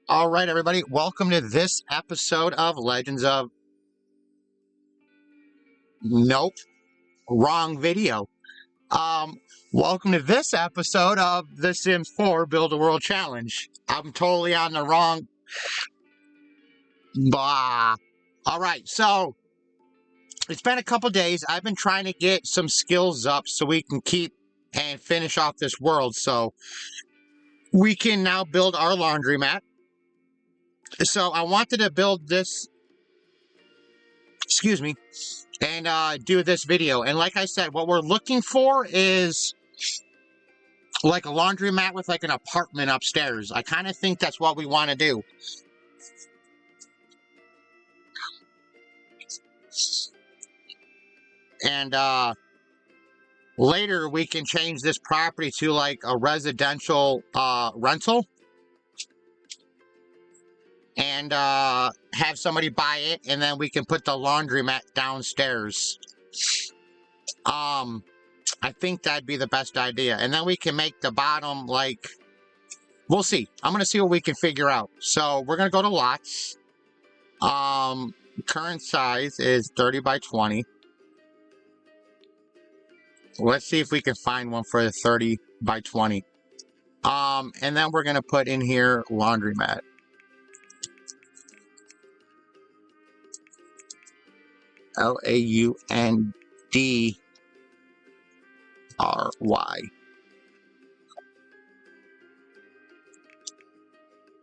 All right, everybody, welcome to this episode of Legends of... Nope, wrong video. Um, Welcome to this episode of the Sims4 Build a World Challenge. I'm totally on the wrong... Blah. All right, so it's been a couple days. I've been trying to get some skills up so we can keep and finish off this world. So we can now build our laundromat. So I wanted to build this... Excuse me. And do this video. And like I said, what we're looking for is like a laundromat with like an apartment upstairs. I kind of think that's what we want to do. And later we can change this property to like a residential rental. And have somebody buy it, and then we can put the laundromat downstairs. I think that'd be the best idea. And then we can make the bottom like... We'll see. I'm going to see what we can figure out. So we're going to go to lots. Current size is 30 by 20. Let's see if we can find one for the 30 by 20. And then we're going to put in here laundromat. Laundry.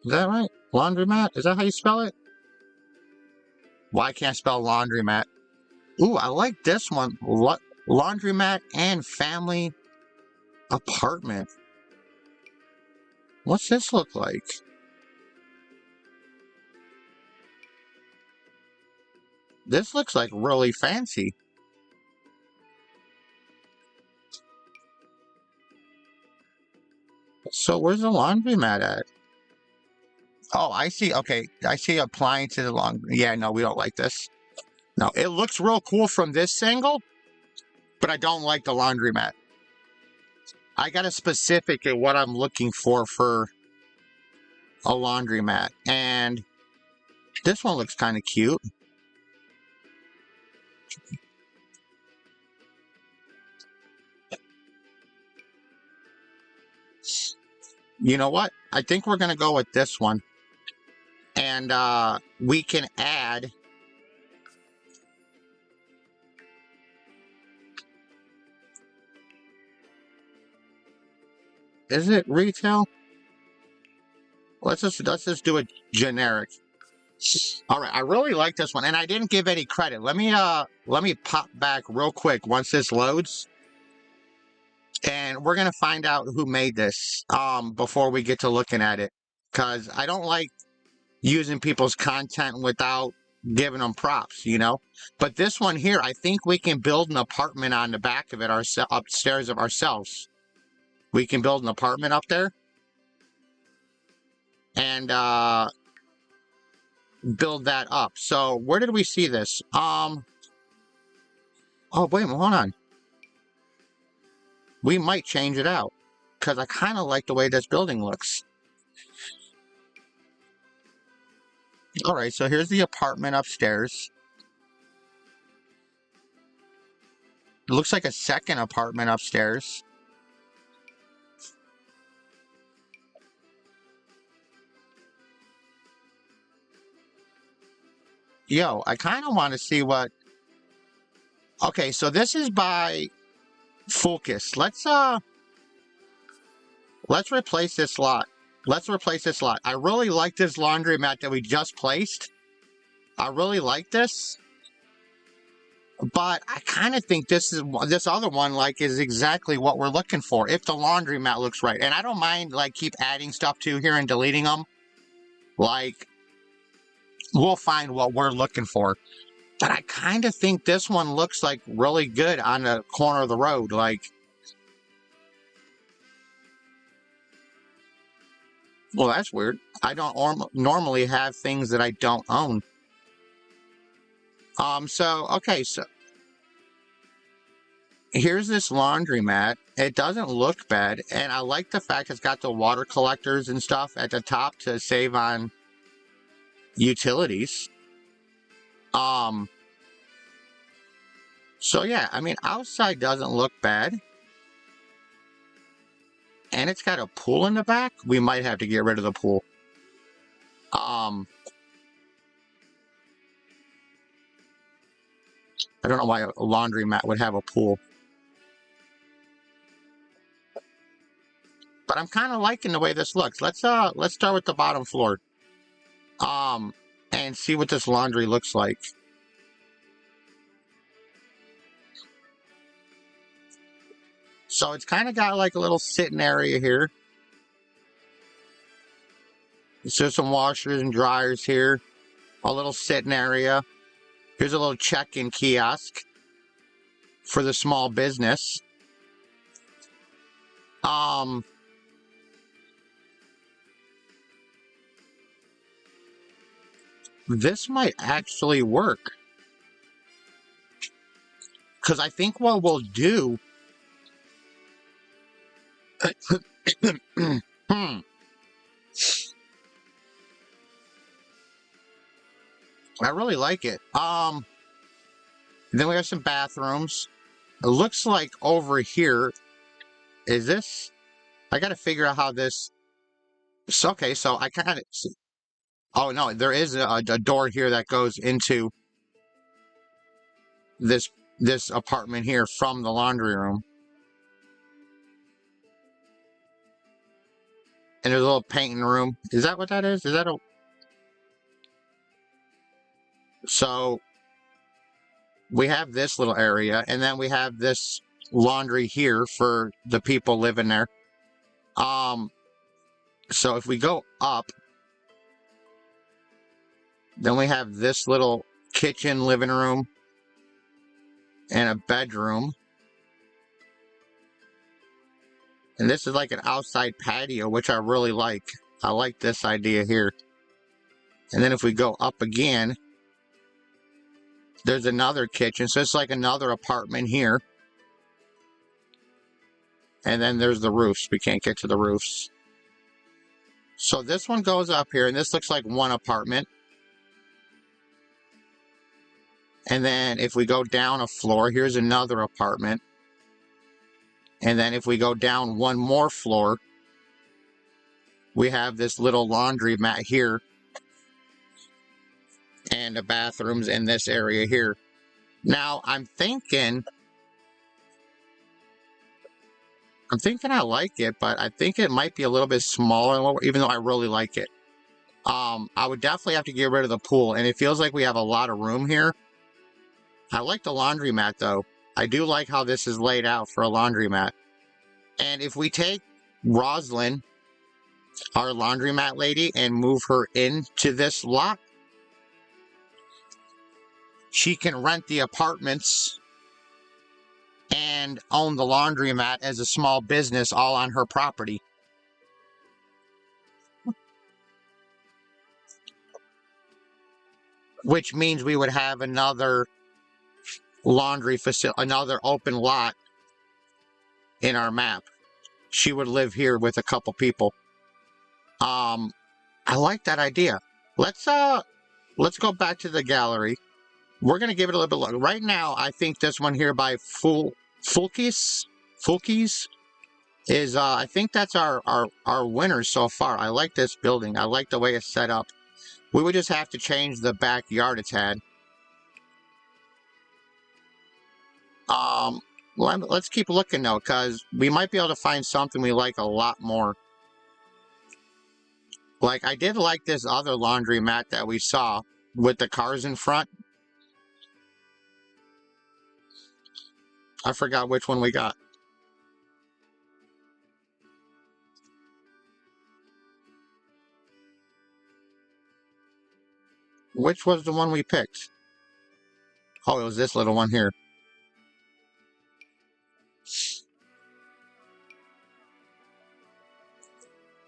Is that right? Laundromat? Is that how you spell it? Why can't I spell laundromat? Ooh, I like this one. Laundromat and family apartment. What's this look like? This looks like really fancy. So where's the laundromat at? Oh, I see. Okay, I see applying to the laundry. Yeah, no, we don't like this. No, it looks real cool from this angle, but I don't like the laundromat. I got a specific at what I'm looking for a laundromat, and this one looks kind of cute. You know what? I think we're going to go with this one. And we can add... Is it retail? Let's just do it generic. All right, I really like this one, and I didn't give any credit. Let me pop back real quick once this loads. And we're going to find out who made this before we get to looking at it. Because I don't like using people's content without giving them props, you know? But this one here, I think we can build an apartment on the back of it upstairs of ourselves. We can build an apartment up there. And build that up. So where did we see this? Oh, wait, hold on. We might change it out, because I kind of like the way this building looks. All right, so here's the apartment upstairs. It looks like a second apartment upstairs. Yo, I kind of want to see what... Okay, so this is by... Focus. Let's replace this lot. Let's replace this lot. I really like this laundromat that we just placed. I really like this. But I kind of think this other one like is exactly what we're looking for if the laundromat looks right. And I don't mind like keep adding stuff to here and deleting them. Like we'll find what we're looking for. But I kind of think this one looks like really good on the corner of the road. Like, well, that's weird. I don't normally have things that I don't own. Okay, so here's this laundromat. It doesn't look bad, and I like the fact it's got the water collectors and stuff at the top to save on utilities. So yeah, I mean, outside doesn't look bad. And it's got a pool in the back. We might have to get rid of the pool. I don't know why a laundromat would have a pool. But I'm kind of liking the way this looks. Let's start with the bottom floor. And see what this laundry looks like. So it's kind of got like a little sitting area here. So some washers and dryers here. A little sitting area. Here's a little check-in kiosk for the small business. This might actually work. Because I think what we'll do... I really like it. Then we have some bathrooms. It looks like over here... Is this... I gotta figure out how this... So, okay, so I kind of... Oh, no, there is a door here that goes into this apartment here from the laundry room. And there's a little painting room. Is that what that is? Is that a... So, we have this little area, and then we have this laundry here for the people living there. So if we go up, then we have this little kitchen, living room, and a bedroom. And this is like an outside patio, which I really like. I like this idea here. And then if we go up again, there's another kitchen. So it's like another apartment here. And then there's the roofs. We can't get to the roofs. So this one goes up here, and this looks like one apartment. And then if we go down a floor, here's another apartment. And then if we go down one more floor, we have this little laundry mat here. And the bathrooms in this area here. Now, I'm thinking I like it, but I think it might be a little bit smaller, even though I really like it. I would definitely have to get rid of the pool, and it feels like we have a lot of room here. I like the laundromat, though. I do like how this is laid out for a laundromat. And if we take Roslyn, our laundromat lady, and move her into this lot, she can rent the apartments and own the laundromat as a small business all on her property. Which means we would have another laundry facility, another open lot in our map. She would live here with a couple people. I like that idea. Let's go back to the gallery. We're gonna give it a little bit look. Right now, I think this one here by Fulkis is I think that's our winner so far. I like this building. I like the way it's set up. We would just have to change the backyard it's had. Let's keep looking though, because we might be able to find something we like a lot more. Like, I did like this other laundromat that we saw with the cars in front. I forgot which one we got. Which was the one we picked? Oh, it was this little one here.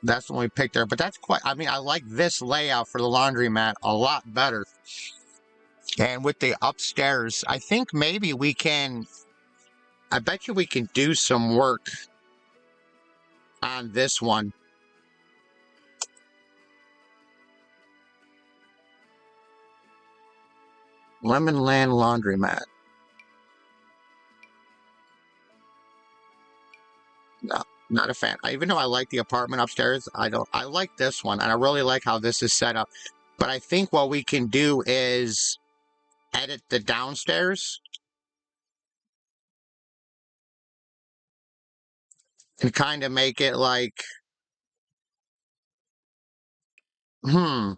That's the one we picked there. But that's quite... I mean, I like this layout for the laundromat a lot better. And with the upstairs, I think maybe we can... I bet you we can do some work on this one. Lemon Land Laundromat. No, not a fan. Even though I like the apartment upstairs, I like this one, and I really like how this is set up. But I think what we can do is edit the downstairs and kind of make it like, I'm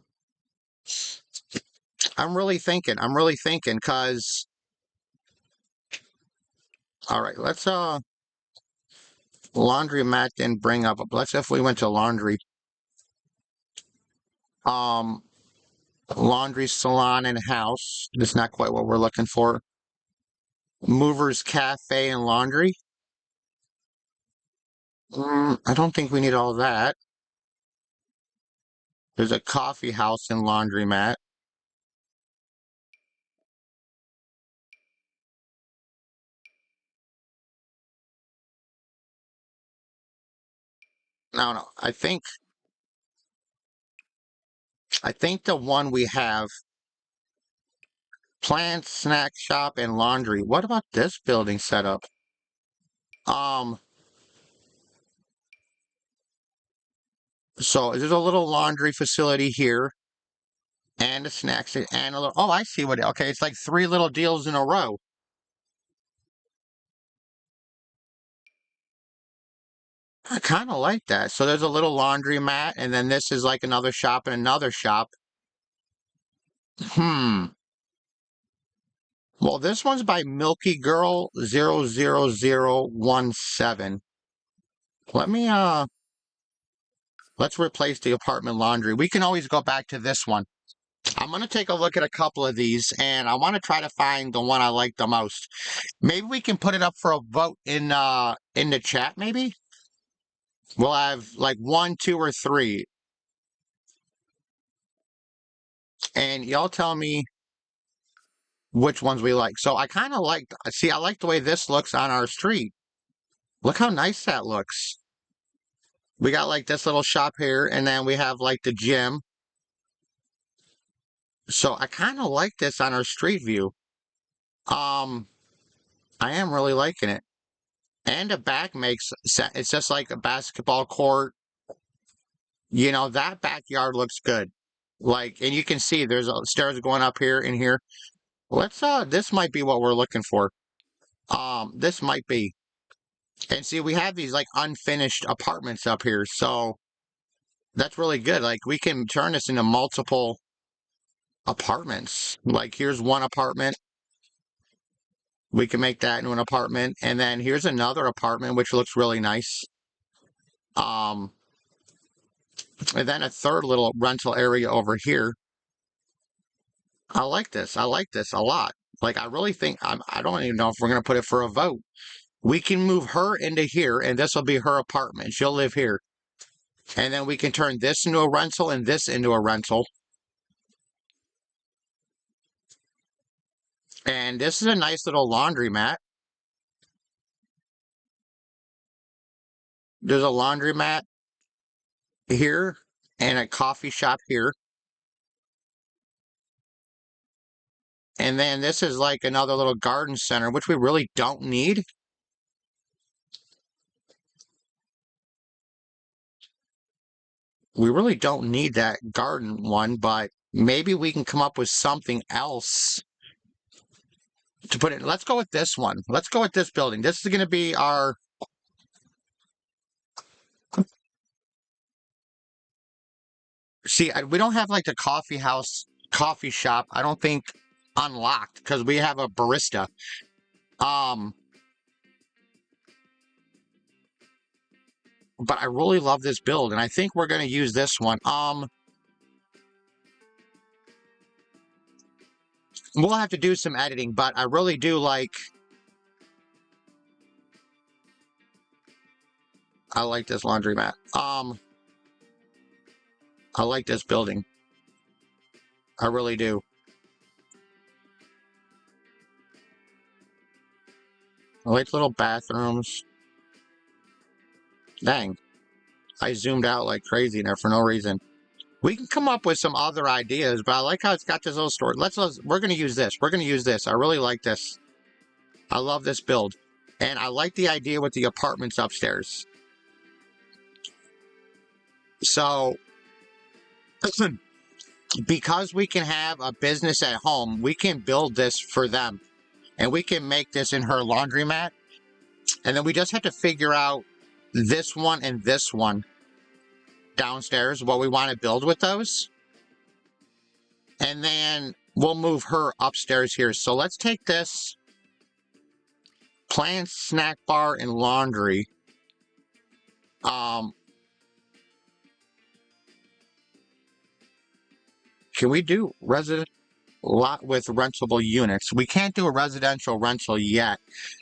really thinking, because, all right, let's, laundromat didn't bring up, let's, if we went to laundry, laundry salon and house, that's not quite what we're looking for. Movers Cafe and Laundry. I don't think we need all that. There's a coffee house and laundromat. No, I think the one we have, plant, snack shop, and laundry. What about this building setup? So there's a little laundry facility here, and a snack and a little. Oh, I see what. Okay, it's like 3 little deals in a row. I kind of like that. So there's a little laundromat, and then this is like another shop and another shop. Well, this one's by Milky Girl 00017. Let me let's replace the apartment laundry. We can always go back to this one. I'm gonna take a look at a couple of these, and I want to try to find the one I like the most. Maybe we can put it up for a vote in the chat. Maybe we'll have like 1, 2, or 3, and y'all tell me which ones we like. So I kind of like. See, I like the way this looks on our street. Look how nice that looks. We got like this little shop here, and then we have like the gym. So I kind of like this on our street view. Um, I am really liking it. And the back makes sense. It's just like a basketball court. You know, that backyard looks good. Like, and you can see there's stairs going up here and here. Let's this might be what we're looking for. This might be. And see, we have these like unfinished apartments up here, so that's really good. Like, we can turn this into multiple apartments. Like, here's one apartment. We can make that into an apartment, and then here's another apartment which looks really nice. And then a third little rental area over here. I like this. I like this a lot. Like, I really think I don't even know if we're gonna put it for a vote. We can move her into here, and this will be her apartment. She'll live here, and then we can turn this into a rental and this into a rental. And this is a nice little laundromat. There's a laundromat here and a coffee shop here. And then this is like another little garden center, which we really don't need. We really don't need that garden one, but maybe we can come up with something else to put it. Let's go with this one. Let's go with this building. This is going to be our. See, we don't have like the coffee house, coffee shop. I don't think unlocked because we have a barista. But I really love this build, and I think we're going to use this one. We'll have to do some editing, but I really do like. I like this laundromat. I like this building. I really do. I like little bathrooms. Dang. I zoomed out like crazy there for no reason. We can come up with some other ideas, but I like how it's got this little story. We're going to use this. We're going to use this. I really like this. I love this build. And I like the idea with the apartments upstairs. So, because we can have a business at home, we can build this for them. And we can make this in her laundromat. And then we just have to figure out this one and this one downstairs, what we want to build with those. And then we'll move her upstairs here. So let's take this planned snack bar and laundry. Can we do resident lot with rentable units? We can't do a residential rental yet.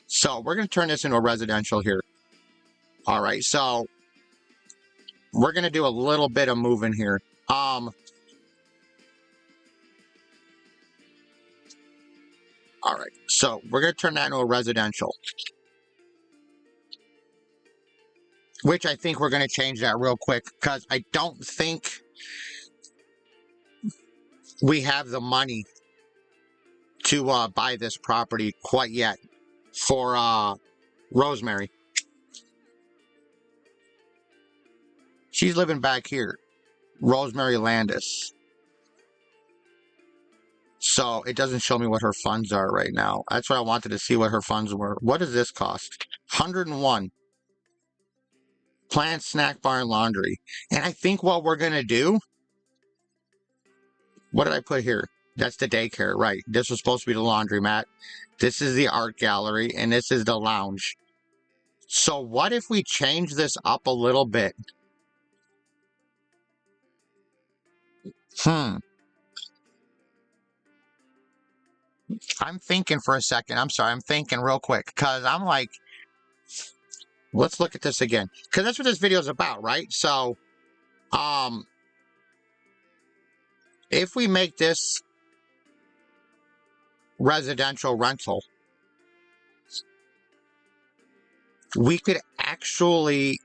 So we're going to turn this into a residential here. All right. So we're going to do a little bit of moving here. All right. So we're going to turn that into a residential. Which I think we're going to change that real quick because I don't think we have the money to buy this property quite yet for Rosemary. She's living back here, Rosemary Landis. So it doesn't show me what her funds are right now. That's what I wanted to see, what her funds were. What does this cost? 101. Planned snack bar and laundry. And I think what we're going to do, what did I put here? That's the daycare, right? This was supposed to be the laundromat. This is the art gallery, and this is the lounge. So what if we change this up a little bit? I'm thinking for a second. I'm sorry. I'm thinking real quick because I'm like, let's look at this again. Because that's what this video is about, right? So, if we make this residential rental, we could actually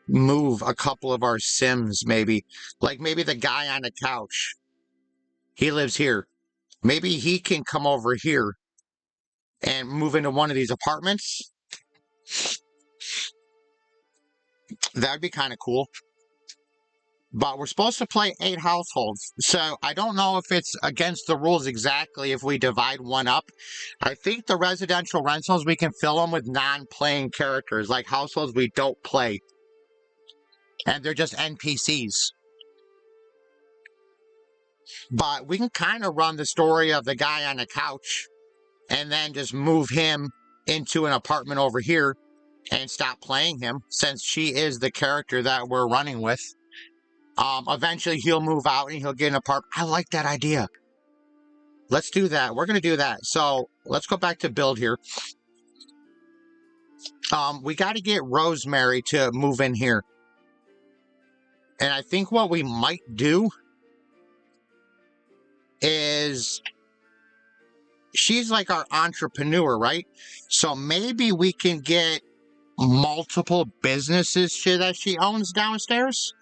move a couple of our Sims, maybe. Like maybe the guy on the couch. He lives here. Maybe he can come over here and move into one of these apartments. That'd be kind of cool. But we're supposed to play 8 households. So I don't know if it's against the rules exactly if we divide one up. I think the residential rentals, we can fill them with non-playing characters, like households we don't play. And they're just NPCs. But we can kind of run the story of the guy on the couch and then just move him into an apartment over here and stop playing him, since she is the character that we're running with. Eventually he'll move out and he'll get an apartment. I like that idea. Let's do that. We're going to do that. So let's go back to build here. We got to get Rosemary to move in here. And I think what we might do is, she's like our entrepreneur, right? So maybe we can get multiple businesses that she owns downstairs.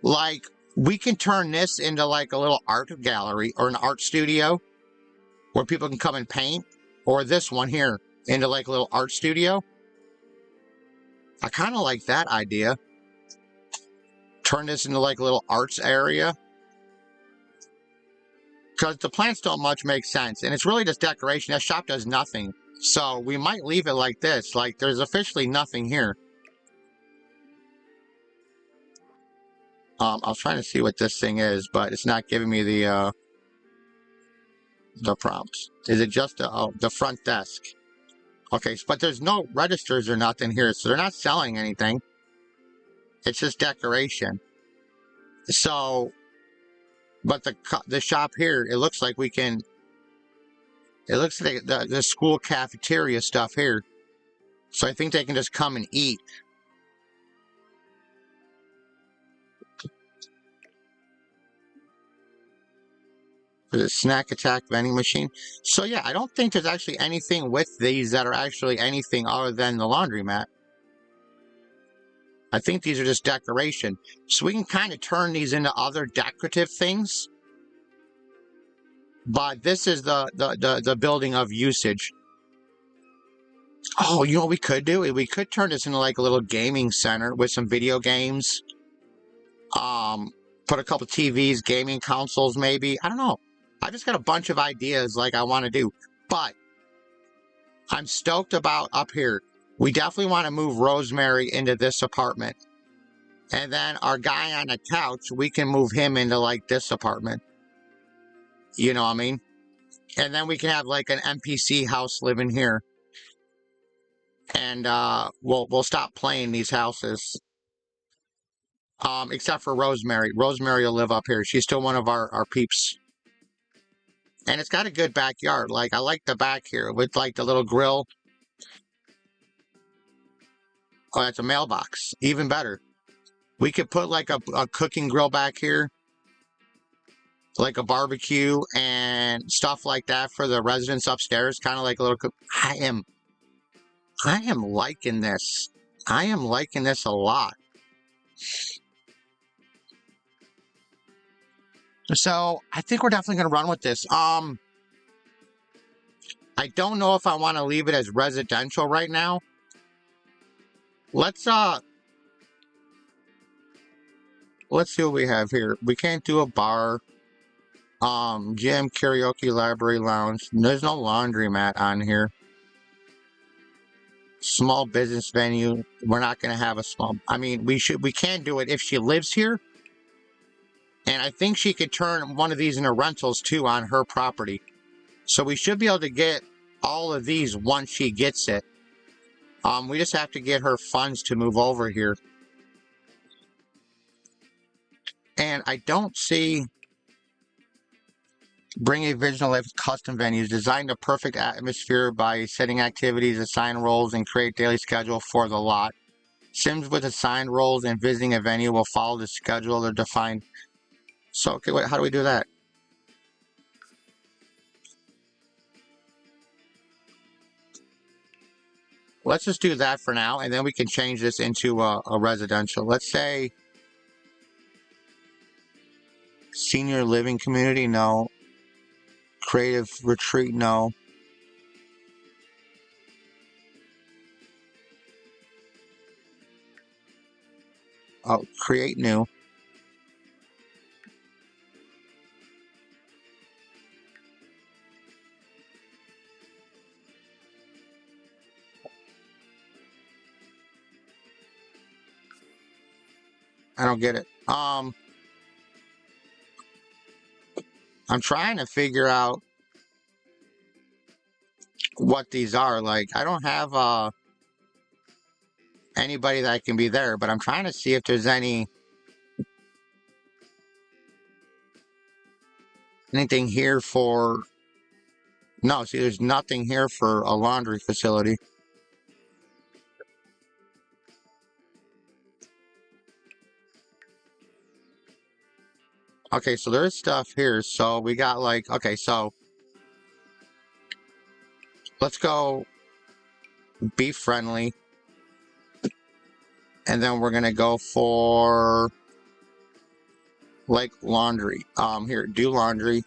Like, we can turn this into like a little art gallery or an art studio where people can come and paint, or this one here into like a little art studio. I kind of like that idea. Turn this into like a little arts area. Because the plants don't much make sense. And it's really just decoration. That shop does nothing. So we might leave it like this. Like, there's officially nothing here. I was trying to see what this thing is, but it's not giving me the prompt. Is it just the front desk? Okay, but there's no registers or nothing here, so they're not selling anything. It's just decoration. So, but the shop here, it looks like we can. It looks like the school cafeteria stuff here. So I think they can just come and eat. There's a snack attack vending machine. So yeah, I don't think there's actually anything with these that are actually anything other than the laundromat. I think these are just decoration. So we can kind of turn these into other decorative things. But this is the building of usage. Oh, you know what we could do? We could turn this into like a little gaming center with some video games. Put a couple TVs, gaming consoles, maybe. I don't know. I just got a bunch of ideas like I want to do. But I'm stoked about up here. We definitely want to move Rosemary into this apartment. And then our guy on the couch, we can move him into like this apartment. You know what I mean? And then we can have like an NPC house living here. And we'll stop playing these houses. Except for Rosemary. Rosemary will live up here. She's still one of our peeps. And it's got a good backyard. Like, I like the back here with like the little grill. Oh, that's a mailbox. Even better. We could put like a cooking grill back here. Like a barbecue and stuff like that for the residents upstairs. Kind of like a little... I am liking this. I am liking this a lot. So, I think we're definitely going to run with this. I don't know if I want to leave it as residential right now. Let's see what we have here. We can't do a bar. Gym, karaoke, library, lounge. There's no laundromat on here. Small business venue. We're not going to have a small... I mean, we can do it if she lives here. And I think she could turn one of these into rentals too on her property. So we should be able to get all of these once she gets it. We just have to get her funds to move over here. And I don't see... Bring a vision of life custom venues. Design the perfect atmosphere by setting activities, assign roles, and create daily schedule for the lot. Sims with assigned roles and visiting a venue will follow the schedule they're defined. So, okay, wait, how do we do that? Let's just do that for now, and then we can change this into a residential. Let's say senior living community, no. Creative retreat, no. Oh, create new. I don't get it. I'm trying to figure out what these are. Like, I don't have anybody that can be there, but I'm trying to see if there's anything here for... No, see, there's nothing here for a laundry facility. Okay, so there's stuff here. So we got like... Okay, so let's go be friendly. And then we're going to go for like laundry. Here, do laundry.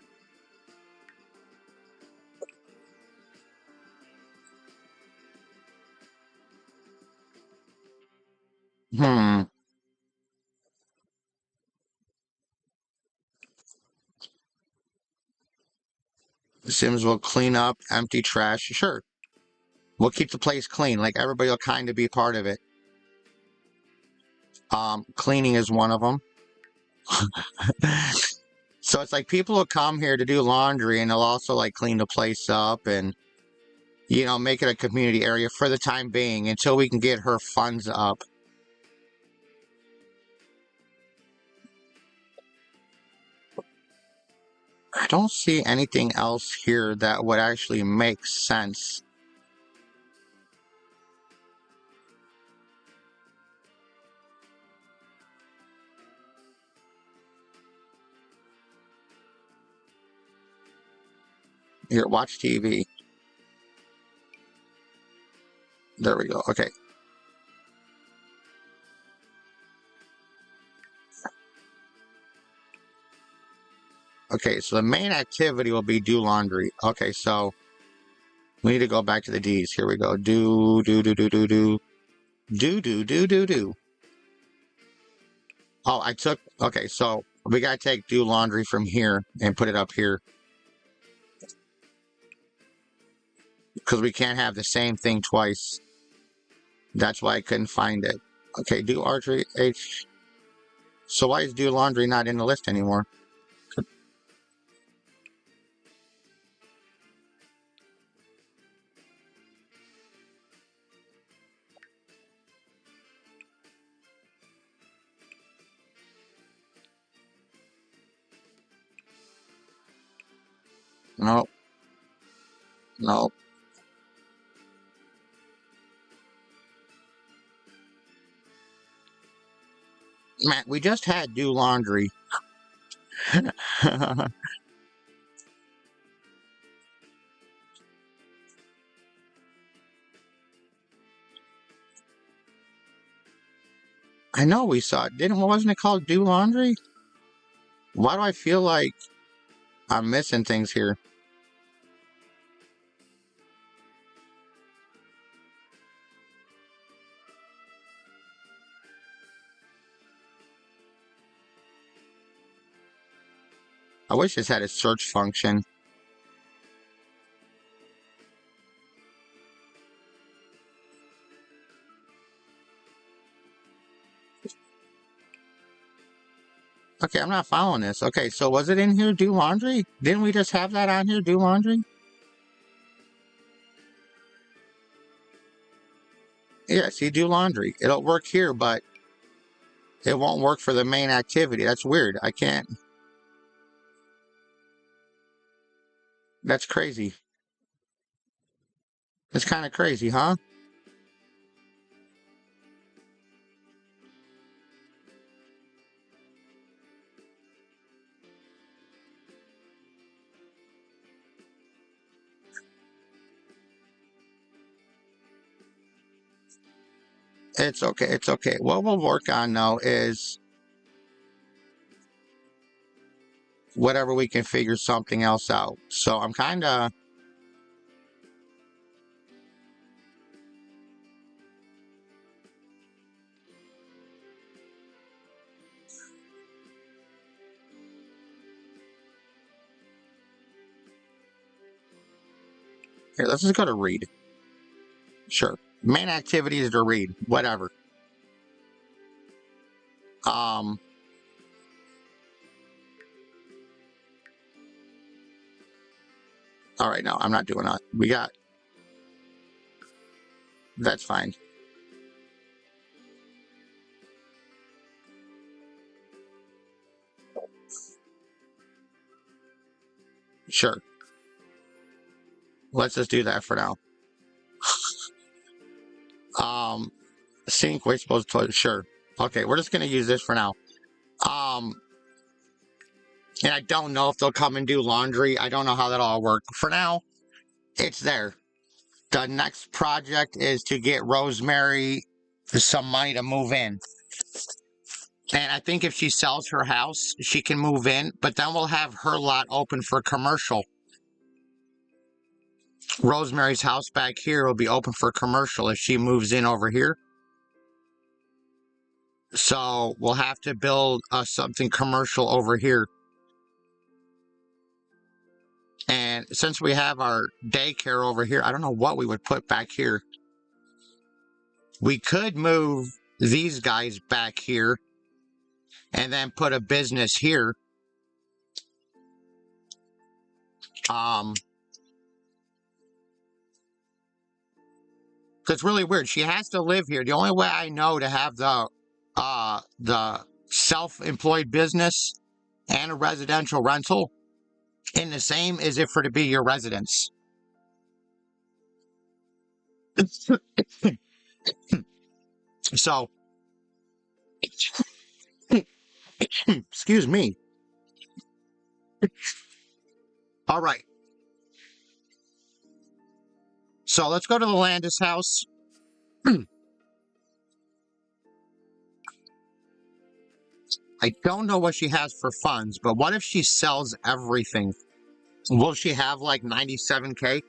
Sims will clean up empty trash. Sure. We'll keep the place clean. Like, everybody will kind of be part of it. Cleaning is one of them. So it's like people will come here to do laundry, and they'll also like clean the place up and, you know, make it a community area for the time being until we can get her funds up. I don't see anything else here that would actually make sense. Here, watch TV. There we go. Okay. Okay, so the main activity will be do laundry. Okay, so we need to go back to the D's. Here we go. Do. Oh, I took. Okay, so we gotta take do laundry from here and put it up here because we can't have the same thing twice. That's why I couldn't find it. Okay, do archery H. So why is do laundry not in the list anymore? No, no. Matt, we just had do laundry. I know we saw it. Wasn't it called do laundry? Why do I feel like I'm missing things here? I wish this had a search function. Okay, I'm not following this. Okay, so was it in here, do laundry? Didn't we just have that on here, do laundry? Yeah, see, do laundry. It'll work here, but it won't work for the main activity. That's weird. I can't. That's crazy. It's kind of crazy, huh? It's okay. It's okay. What we'll work on now is whatever we can figure something else out. So I'm kind of. Here, let's just go to read. Sure. Main activity is to read. Whatever. Um. All right, no, I'm not doing that. We got. That's fine. Sure. Let's just do that for now. Um. Sink, waste disposal, toilet. Sure. Okay, we're just gonna use this for now. Um. And I don't know if they'll come and do laundry. I don't know how that'll all work. For now, it's there. The next project is to get Rosemary some money to move in. And I think if she sells her house, she can move in, but then we'll have her lot open for commercial. Rosemary's house back here will be open for commercial if she moves in over here. So we'll have to build something commercial over here. And since we have our daycare over here, I don't know what we would put back here. We could move these guys back here and then put a business here. It's really weird. She has to live here. The only way I know to have the self-employed business and a residential rental in the same is if for to be your residence. So, excuse me. All right. So let's go to the Landis house. I don't know what she has for funds, but what if she sells everything? Will she have like 97K?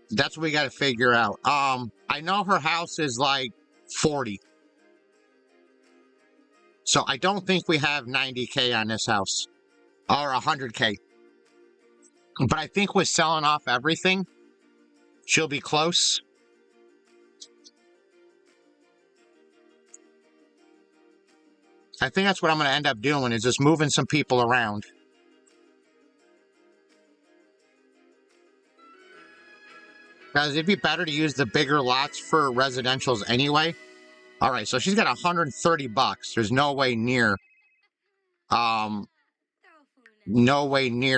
That's what we got to figure out. I know her house is like 40. So I don't think we have 90K on this house or 100K. But I think with selling off everything, she'll be close. I think that's what I'm going to end up doing is just moving some people around. Because it'd be better to use the bigger lots for residentials anyway. All right, so she's got 130 bucks. There's no way near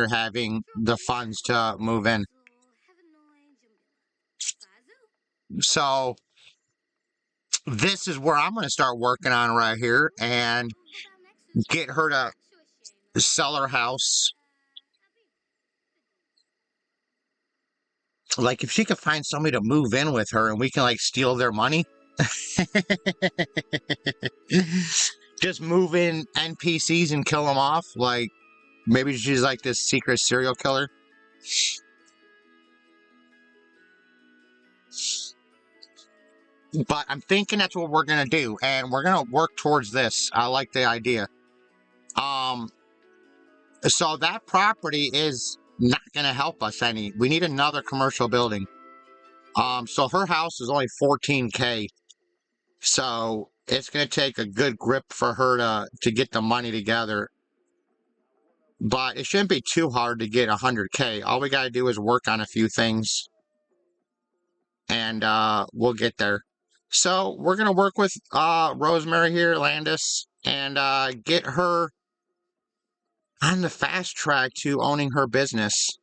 having the funds to move in. So this is where I'm going to start working on right here and get her to sell her house. Like if she could find somebody to move in with her and we can like steal their money. Just move in NPCs and kill them off. Like maybe she's like this secret serial killer. But I'm thinking that's what we're gonna do, and we're gonna work towards this. I like the idea. So that property is not gonna help us any. We need another commercial building. So her house is only 14K. So it's gonna take a good grip for her to get the money together. But it shouldn't be too hard to get 100K. All we gotta do is work on a few things, and we'll get there. So we're gonna work with Rosemary here, Landis, and get her on the fast track to owning her business.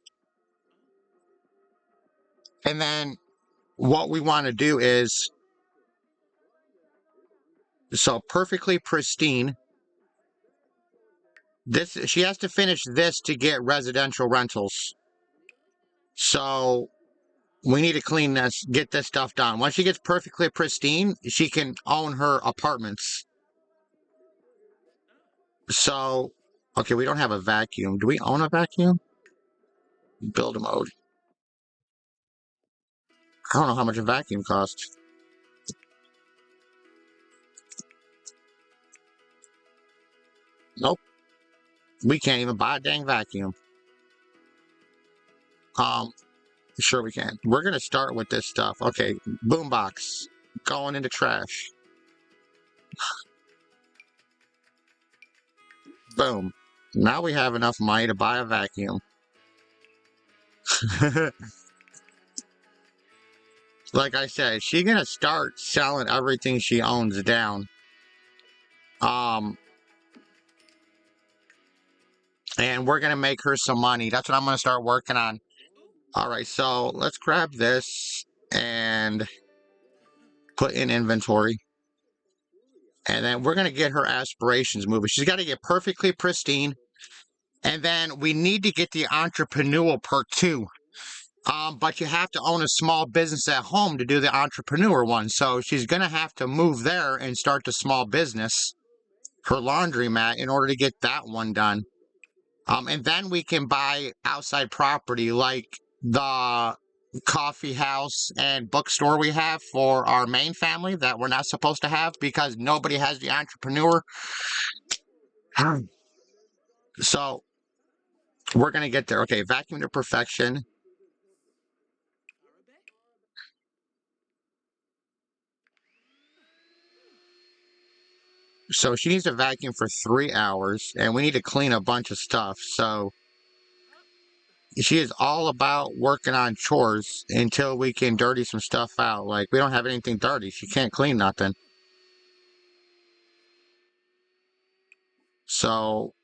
And then what we want to do is, so perfectly pristine. This she has to finish this to get residential rentals. So we need to clean this, get this stuff done. Once she gets perfectly pristine, she can own her apartments. So, okay, we don't have a vacuum. Do we own a vacuum? Build a mode. I don't know how much a vacuum costs. Nope. We can't even buy a dang vacuum. Sure we can. We're gonna start with this stuff. Okay, boombox going into trash. Boom. Now we have enough money to buy a vacuum. Like I said, she's gonna start selling everything she owns down. And we're gonna make her some money. That's what I'm gonna start working on. All right, so let's grab this and put in inventory. And then we're gonna get her aspirations moving. She's got to get perfectly pristine. And then we need to get the entrepreneurial perk too. But you have to own a small business at home to do the entrepreneur one. So she's going to have to move there and start the small business, her laundromat, in order to get that one done. And then we can buy outside property like the coffee house and bookstore we have for our main family that we're not supposed to have because nobody has the entrepreneur. So we're going to get there. Okay, vacuum to perfection. So she needs to vacuum for 3 hours, and we need to clean a bunch of stuff. So she is all about working on chores until we can dirty some stuff out. Like, we don't have anything dirty. She can't clean nothing. So,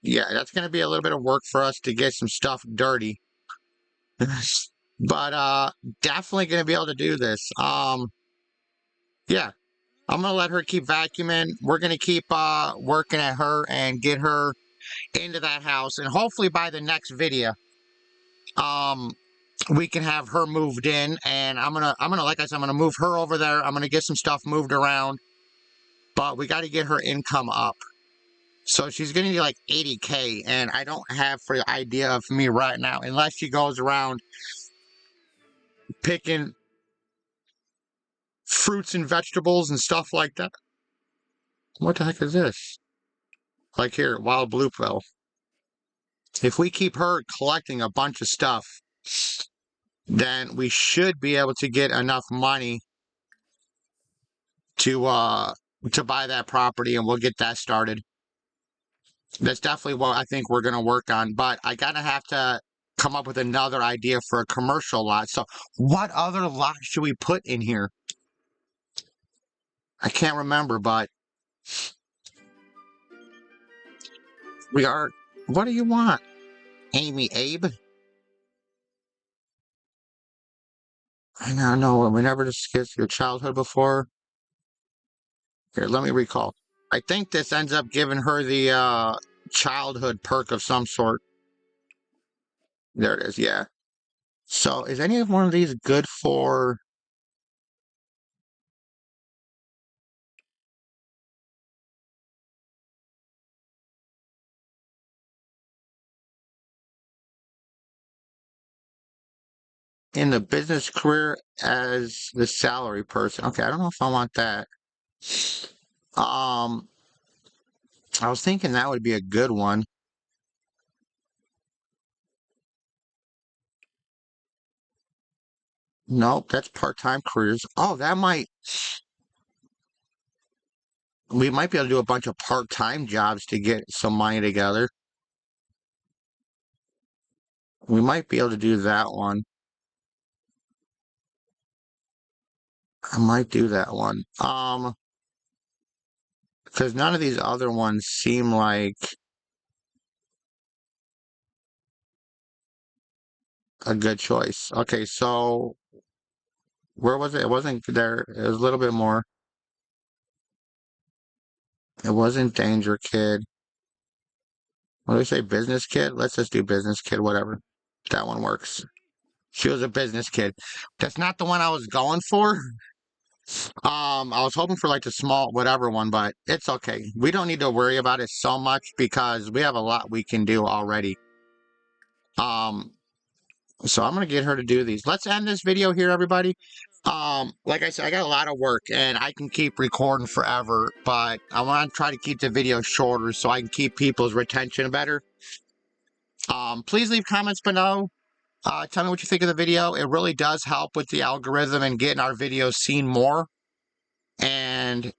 yeah, that's going to be a little bit of work for us to get some stuff dirty. But definitely going to be able to do this. Yeah. I'm going to let her keep vacuuming. We're going to keep working at her and get her into that house, and hopefully by the next video, we can have her moved in, and I'm gonna like I said, I'm gonna move her over there. I'm gonna get some stuff moved around, but we got to get her income up. So she's gonna need like 80K, and I don't have the idea of me right now, unless she goes around picking fruits and vegetables and stuff like that. What the heck is this? Like here, wild bluebill. If we keep her collecting a bunch of stuff, then we should be able to get enough money to buy that property, and we'll get that started. That's definitely what I think we're gonna work on, but I gotta have to come up with another idea for a commercial lot. So what other lot should we put in here? I can't remember, but we are. What do you want? Amy Abe? I don't know. We never discussed your childhood before. Here, let me recall. I think this ends up giving her the childhood perk of some sort. There it is, yeah. So is any of one of these good for... in the business career as the salary person? Okay, I don't know if I want that. Um, I was thinking that would be a good one. Nope, that's part-time careers. Oh, that might... we might be able to do a bunch of part-time jobs to get some money together. We might be able to do that one. I might do that one. Because none of these other ones seem like a good choice. Okay, so where was it? It wasn't there. It was a little bit more. It wasn't Danger Kid. What do we say? Business Kid? Let's just do Business Kid, whatever. That one works. She was a business kid. That's not the one I was going for. I was hoping for like the small whatever one, but it's okay. We don't need to worry about it so much because we have a lot we can do already. So I'm gonna get her to do these. Let's end this video here, everybody. Like I said, I got a lot of work and I can keep recording forever, but I want to try to keep the video shorter so I can keep people's retention better. Please leave comments below. Tell me what you think of the video. It really does help with the algorithm and getting our videos seen more. And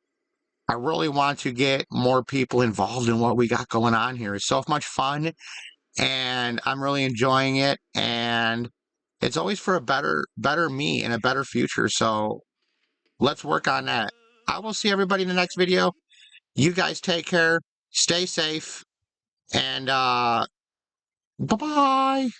I really want to get more people involved in what we got going on here. It's so much fun, and I'm really enjoying it. And it's always for a better me and a better future. So let's work on that. I will see everybody in the next video. You guys take care, stay safe, and bye-bye.